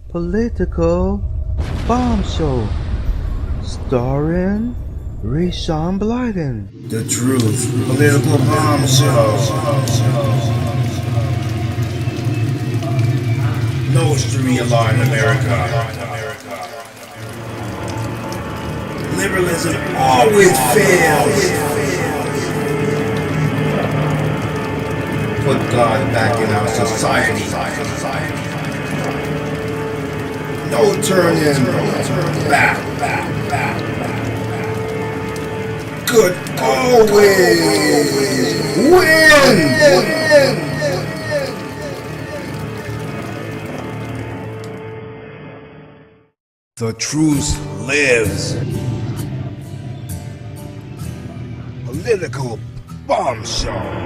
Political Bomb Show, starring Rayshawn Blyden. The Truth Political Bombshell. No Street Law in America. Liberalism always fails. Put God back in our society. No turning back. Good always win. The truth lives. Political bombshell.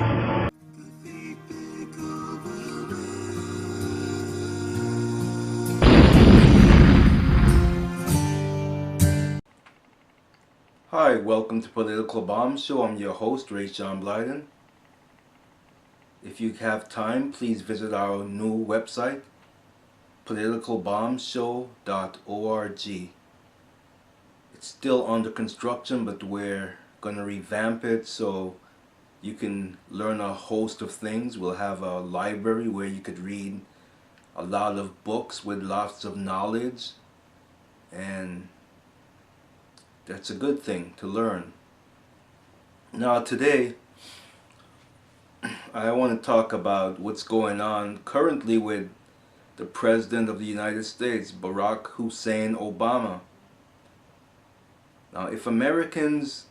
Hi, welcome to Political Bomb Show. I'm your host, Rayshawn Blyden. If you have time, please visit our new website, politicalbombshow.org. It's still under construction, but we're going to revamp it so you can learn a host of things. We'll have a library where you could read a lot of books with lots of knowledge, and that's a good thing to learn. Now today, I want to talk about what's going on currently with the President of the United States, Barack Hussein Obama. Now, if Americans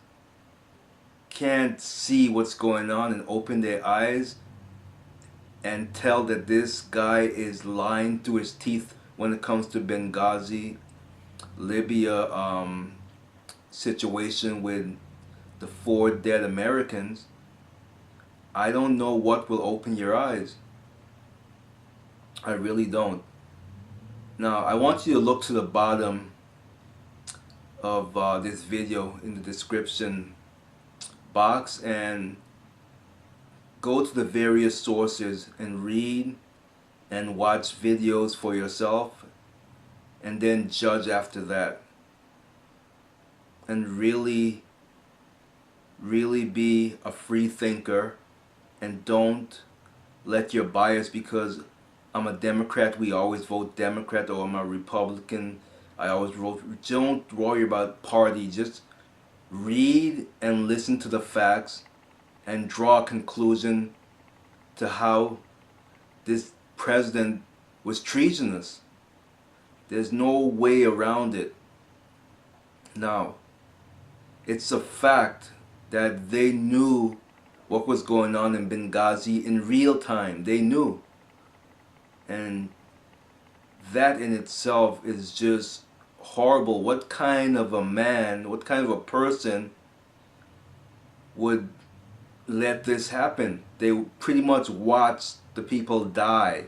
can't see what's going on and open their eyes and tell that this guy is lying through his teeth when it comes to Benghazi, Libya situation with the 4 dead Americans, I don't know what will open your eyes. I really don't. Now, I want you to look to the bottom of this video in the description box and go to the various sources and read and watch videos for yourself, and then judge after that. And really be a free thinker, and don't let your bias, because I'm a Democrat, we always vote Democrat, or I'm a Republican, I always vote. Don't worry about party. Just read and listen to the facts and draw a conclusion to how this president was treasonous. There's no way around it. Now, it's a fact that they knew what was going on in Benghazi in real time. They knew. And that in itself is just horrible. What kind of a man, what kind of a person would let this happen? They pretty much watched the people die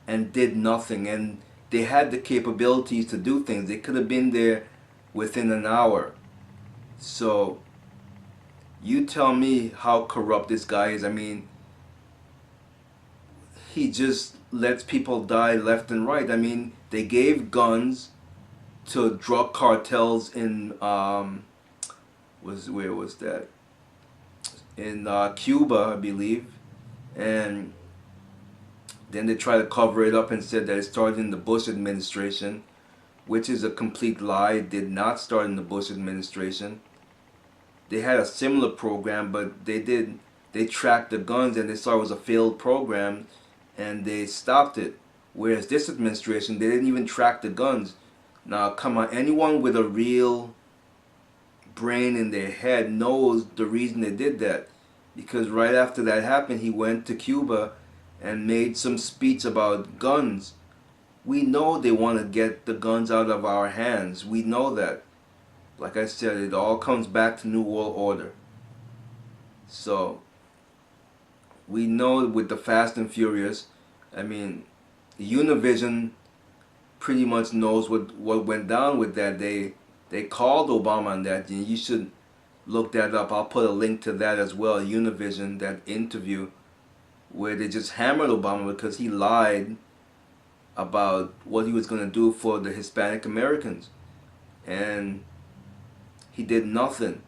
and did nothing. And they had the capabilities to do things. They could have been there within an hour. So you tell me how corrupt this guy is. I mean, he just lets people die left and right. I mean, they gave guns to drug cartels in where was that? In Cuba, I believe, and then they tried to cover it up and said that it started in the Bush administration, which is a complete lie. It did not start in the Bush administration. They had a similar program, but they tracked the guns and they saw it was a failed program and they stopped it. Whereas this administration, they didn't even track the guns. Now, come on, anyone with a real brain in their head knows the reason they did that. Because right after that happened, he went to Cuba and made some speech about guns. We know they want to get the guns out of our hands. We know that. Like I said, it all comes back to New World Order. So, we know with the Fast and Furious, I mean, Univision pretty much knows what went down with that. They called Obama on that. You should look that up. I'll put a link to that as well. Univision, that interview where they just hammered Obama because he lied about what he was going to do for the Hispanic Americans. And he did nothing.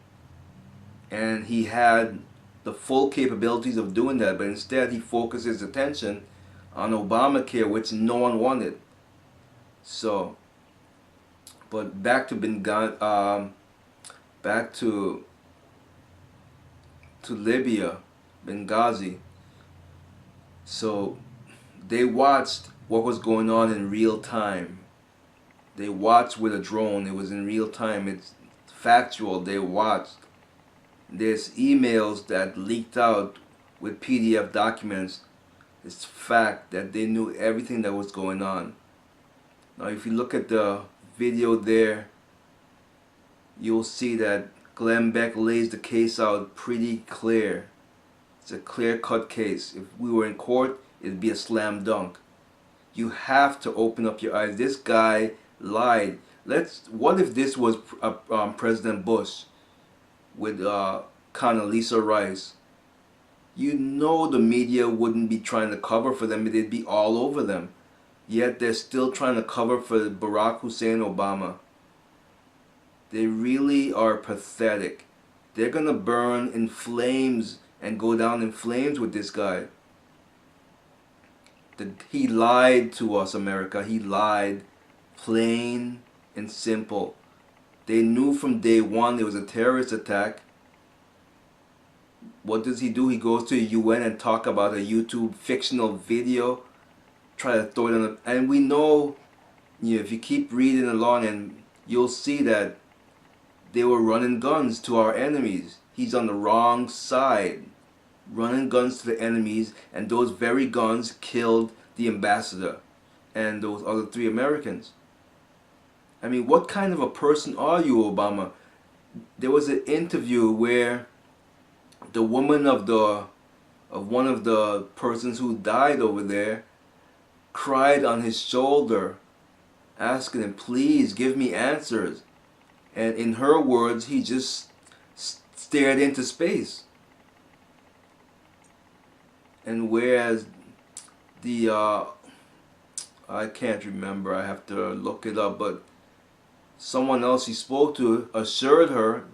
And he had the full capabilities of doing that, but instead he focused his attention on Obamacare, which no one wanted. So, but back to back to Libya, Benghazi. So they watched what was going on in real time. They watched with a drone. It was in real time. It's factual. They watched. There's emails that leaked out with PDF documents. It's fact that they knew everything that was going on. Now, if you look at the video there, you'll see that Glenn Beck lays the case out pretty clear. It's a clear-cut case. If we were in court, it'd be a slam dunk. You have to open up your eyes. This guy lied. What if this was President Bush with Condoleezza Rice? You know the media wouldn't be trying to cover for them. They'd be all over them. Yet they're still trying to cover for Barack Hussein Obama. They really are pathetic. They're gonna burn in flames and go down in flames with this guy. He lied to us, America. He lied, plain and simple. They knew from day one it was a terrorist attack. What does he do? He goes to the UN and talk about a YouTube fictional video, try to throw it on the, and we know, if you keep reading along, and you'll see that they were running guns to our enemies. He's on the wrong side, running guns to the enemies, and those very guns killed the ambassador and those other 3 Americans. I mean, what kind of a person are you, Obama? There was an interview where the woman of one of the persons who died over there cried on his shoulder, asking him, please give me answers. And in her words, he just stared into space. And whereas the I can't remember, I have to look it up, but someone else he spoke to assured her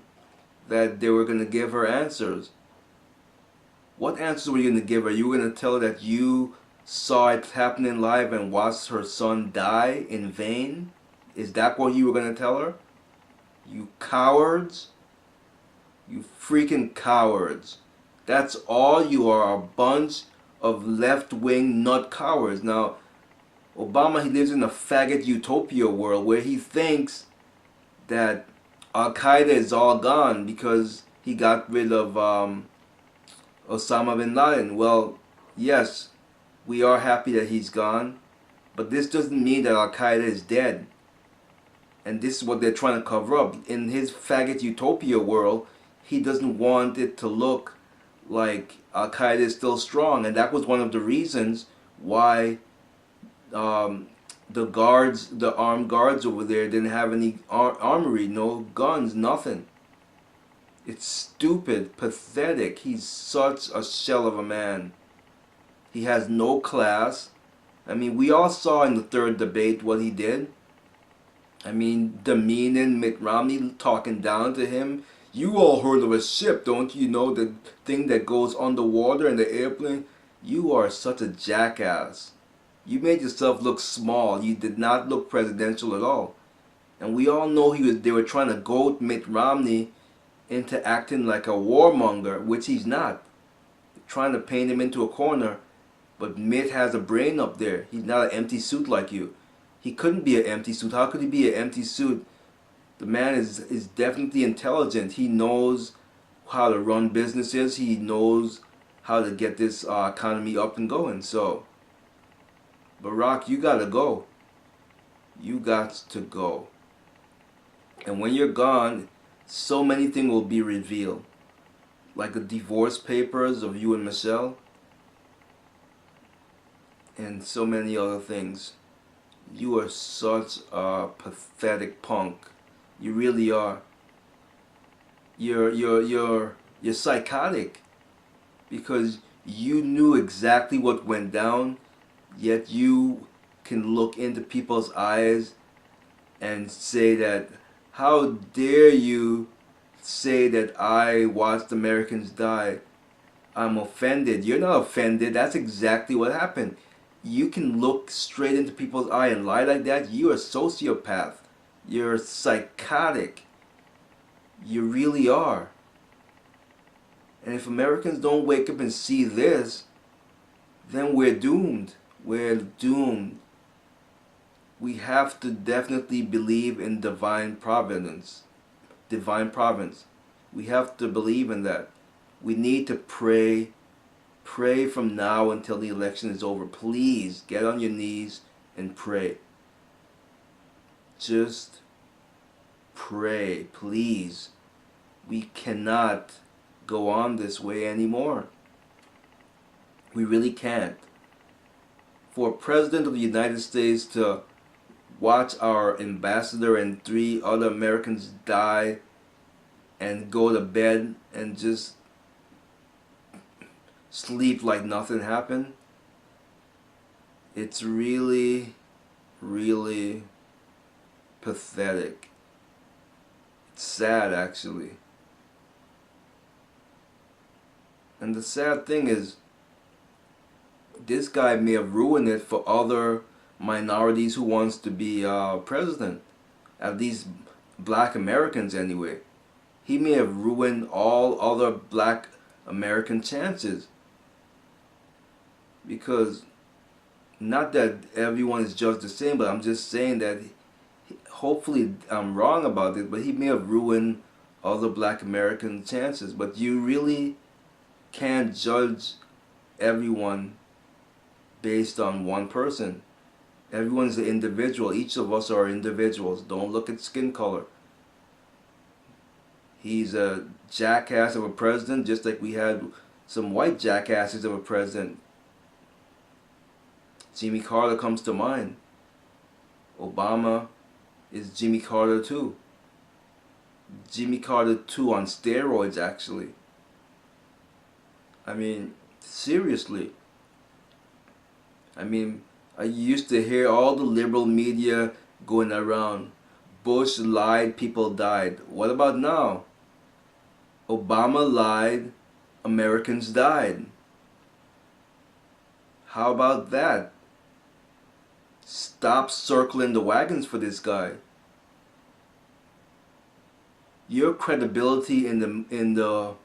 that they were going to give her answers. What answers were you going to give her? You were going to tell her that you saw it happening live and watched her son die in vain? Is that what you were going to tell her? You cowards. You freaking cowards. That's all you are, a bunch of left-wing nut cowards. Now, Obama, he lives in a faggot utopia world where he thinks that Al-Qaeda is all gone because he got rid of Osama bin Laden. Well, yes, we are happy that he's gone, but this doesn't mean that Al-Qaeda is dead. And this is what they're trying to cover up. In his faggot utopia world, he doesn't want it to look like Al-Qaeda is still strong. And that was one of the reasons why the guards, the armed guards over there didn't have any armory, no guns, nothing. It's stupid, pathetic. He's such a shell of a man. He has no class. I mean, we all saw in the third debate what he did. I mean, demeaning Mitt Romney, talking down to him. You all heard of a ship, don't you know, the thing that goes underwater in the airplane? You are such a jackass. You made yourself look small. You did not look presidential at all. And we all know they were trying to goad Mitt Romney into acting like a warmonger, which he's not. They're trying to paint him into a corner, but Mitt has a brain up there. He's not an empty suit like you. He couldn't be an empty suit. How could he be an empty suit? The man is definitely intelligent. He knows how to run businesses. He knows how to get this economy up and going. So, Barack, you gotta go. You got to go. And when you're gone, so many things will be revealed. Like the divorce papers of you and Michelle. And so many other things. You are such a pathetic punk. You really are. You're psychotic, because you knew exactly what went down, yet you can look into people's eyes and say that, how dare you say that I watched Americans die? I'm offended. You're not offended. That's exactly what happened. You can look straight into people's eye and lie like that. You're a sociopath. You're psychotic. You really are. And if Americans don't wake up and see this, then we're doomed. We're doomed. We have to definitely believe in divine providence. Divine providence. We have to believe in that. We need to pray. Pray from now until the election is over. Please get on your knees and pray. Just pray, please. We cannot go on this way anymore. We really can't. For a president of the United States to watch our ambassador and 3 other Americans die and go to bed and just sleep like nothing happened, it's really, really pathetic. It's sad, actually. And the sad thing is, this guy may have ruined it for other minorities who wants to be president. At least black Americans anyway. He may have ruined all other black American chances. Because, not that everyone is judged the same, but I'm just saying that hopefully I'm wrong about it, but he may have ruined other black American chances. But you really can't judge everyone based on one person. Everyone's an individual. Each of us are individuals. Don't look at skin color. He's a jackass of a president, just like we had some white jackasses of a president. Jimmy Carter comes to mind. Obama is Jimmy Carter too. Jimmy Carter 2 on steroids, actually. I mean, seriously. I mean, I used to hear all the liberal media going around. Bush lied, people died. What about now? Obama lied, Americans died. How about that? Stop circling the wagons for this guy. Your credibility in the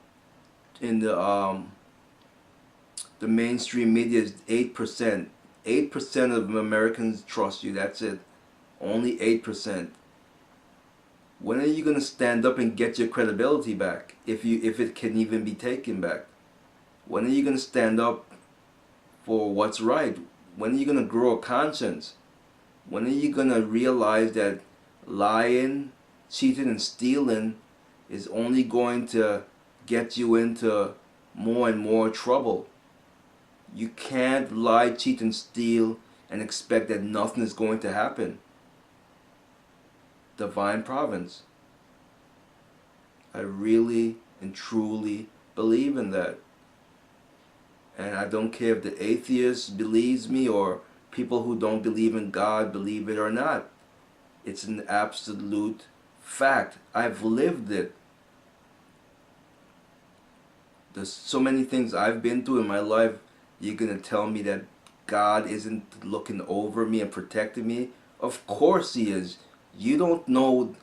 mainstream media is 8%. 8% of Americans trust you. That's it. Only 8%. When are you gonna stand up and get your credibility back? If it can even be taken back. When are you gonna stand up for what's right? When are you gonna grow a conscience? When are you gonna realize that lying, cheating, and stealing is only going to get you into more and more trouble? You can't lie, cheat, and steal and expect that nothing is going to happen. Divine providence. I really and truly believe in that. And I don't care if the atheist believes me or people who don't believe in God believe it or not. It's an absolute fact. I've lived it. There's so many things I've been through in my life. You're going to tell me that God isn't looking over me and protecting me? Of course He is. You don't know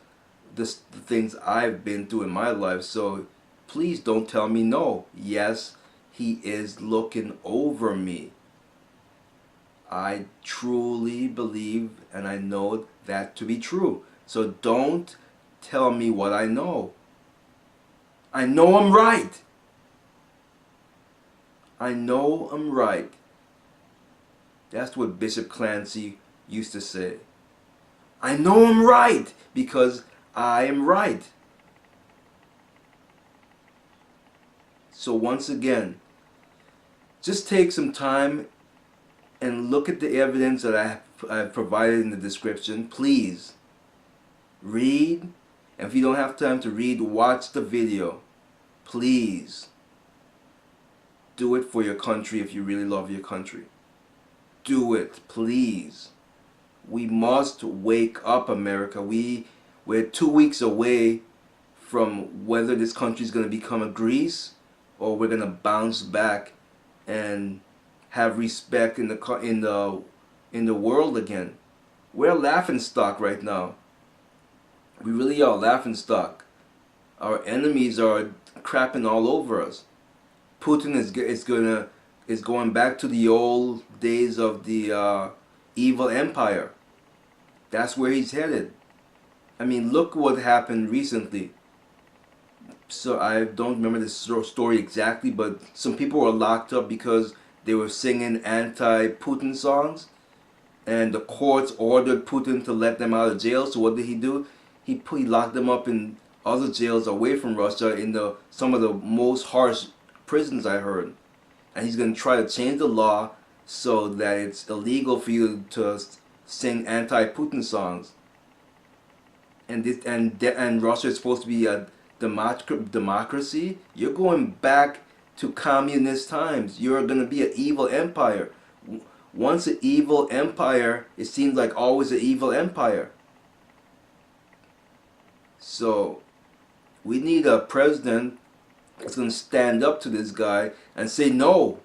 the things I've been through in my life, so please don't tell me no. Yes, He is looking over me. I truly believe and I know that to be true. So don't tell me what I know. I know I'm right. I know I'm right. That's what Bishop Clancy used to say. I know I'm right because I am right. So once again, just take some time and look at the evidence that I've provided in the description. Please read, and if you don't have time to read, watch the video. Please do it for your country if you really love your country. Do it, please. We must wake up, America. We're 2 weeks away from whether this country is going to become a Greece or we're going to bounce back and have respect in the world again. We're a laughing stock right now. We really are a laughing stock. Our enemies are crapping all over us. Putin is going back to the old days of the evil empire. That's where he's headed. I mean, look what happened recently. So I don't remember the story exactly, but some people were locked up because they were singing anti-Putin songs, and the courts ordered Putin to let them out of jail. So what did he do? He locked them up in other jails away from Russia in some of the most harsh prisons, I heard. And he's going to try to change the law so that it's illegal for you to sing anti-Putin songs. And Russia is supposed to be a democracy. You're going back to communist times. You're going to be an evil empire. Once an evil empire, it seems like always an evil empire. So we need a president that's going to stand up to this guy and say, no,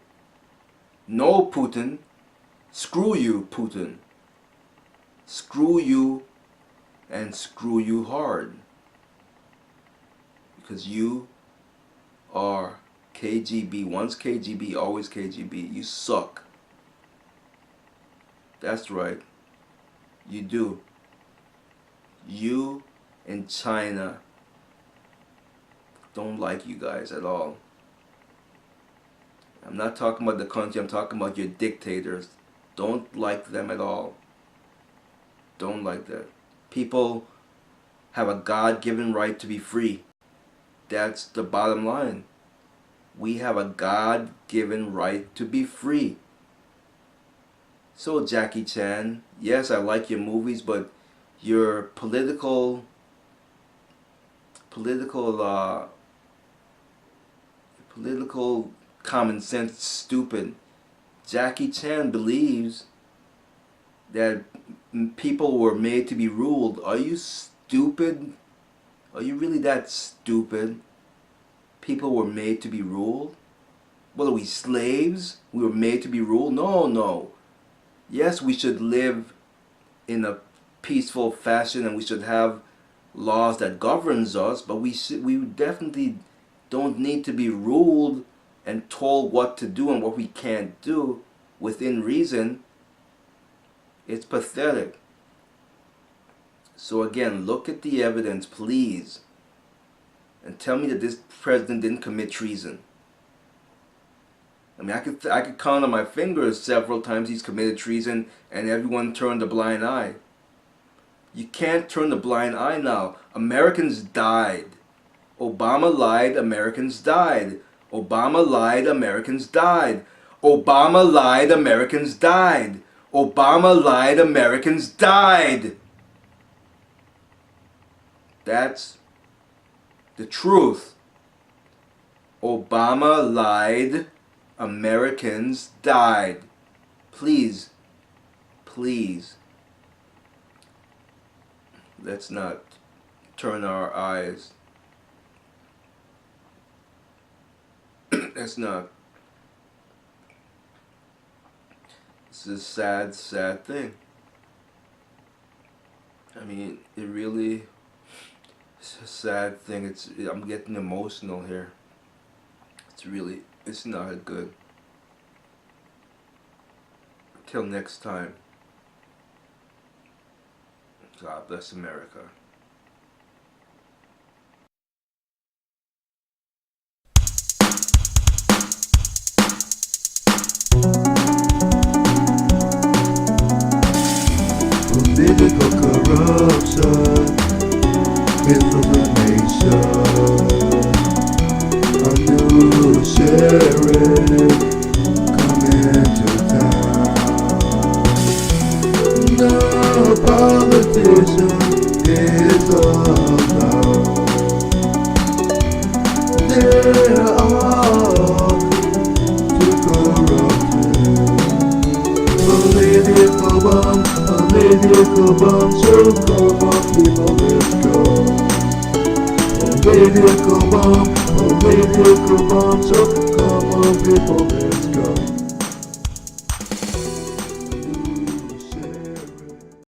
Putin, screw you, Putin, screw you, and screw you hard, because you are KGB. Once KGB, always KGB. You suck. That's right. You do. You and China don't like you guys at all. I'm not talking about the country, I'm talking about your dictators. Don't like them at all. Don't like that. People have a God-given right to be free. That's the bottom line. We have a God-given right to be free. So Jackie Chan, yes, I like your movies, but your political common sense is stupid. Jackie Chan believes that people were made to be ruled. Are you stupid? Are you really that stupid? People were made to be ruled? What are we, slaves? We were made to be ruled? No. Yes, we should live in a peaceful fashion and we should have laws that governs us, but we definitely don't need to be ruled and told what to do and what we can't do within reason. It's pathetic. So again, look at the evidence, please, and tell me that this president didn't commit treason. I mean, I could count on my fingers several times he's committed treason and everyone turned a blind eye. You can't turn a blind eye now. Americans died. Obama lied, Americans died. Obama lied, Americans died. Obama lied, Americans died. Obama lied, Americans died. That's the truth. Obama lied, Americans died. Please, let's not turn our eyes. Let's not. It's a sad, sad thing. I mean, it really, it's a sad thing. I'm getting emotional here. It's not good. Till next time. God bless America. Political corruption, misinformation. A new sheriff coming to town. No politician is allowed. They're all too corrupted. Political bomb, political bomb, so come on people, let's go. Political bomb, so come on people, let's go.